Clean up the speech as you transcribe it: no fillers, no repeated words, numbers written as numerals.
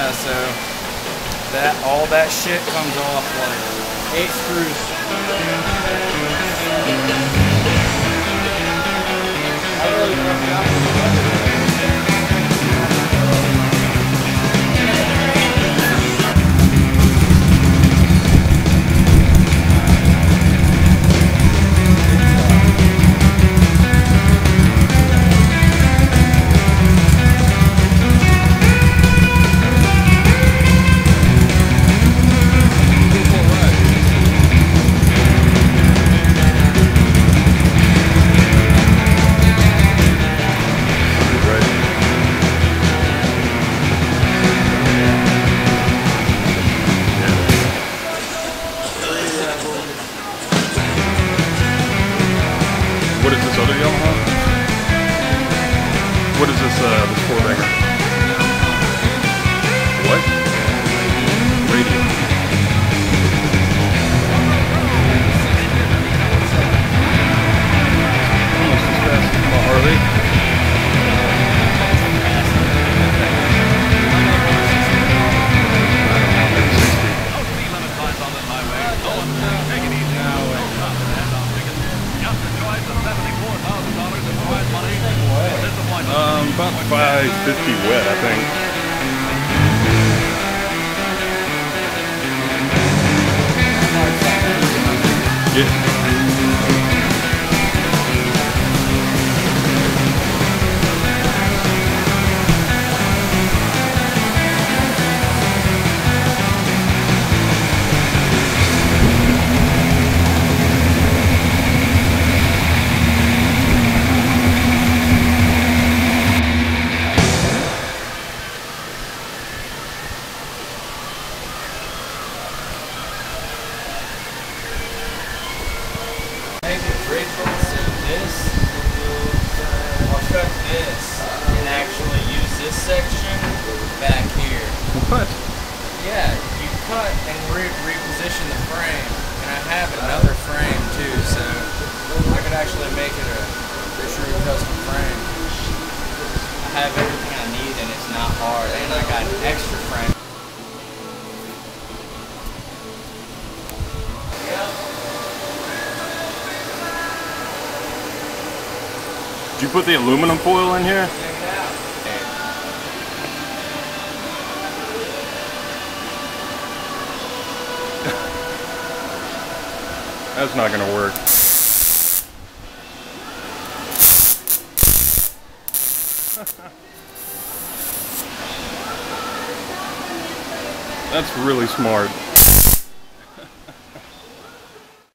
Yeah, so all that shit comes off like 8 screws. I really broke it out. What is this other Yamaha? What is this, this 4-banger? What? Radian. Almost as fast as my Harley. About 550 wet, I think. Yeah. Section back here. What? Yeah, you cut and reposition the frame, and I have another frame too, so I could actually make it a true custom frame. I have everything I need, and it's not hard, and I got an extra frame. Did you put the aluminum foil in here? That's not gonna work. That's really smart.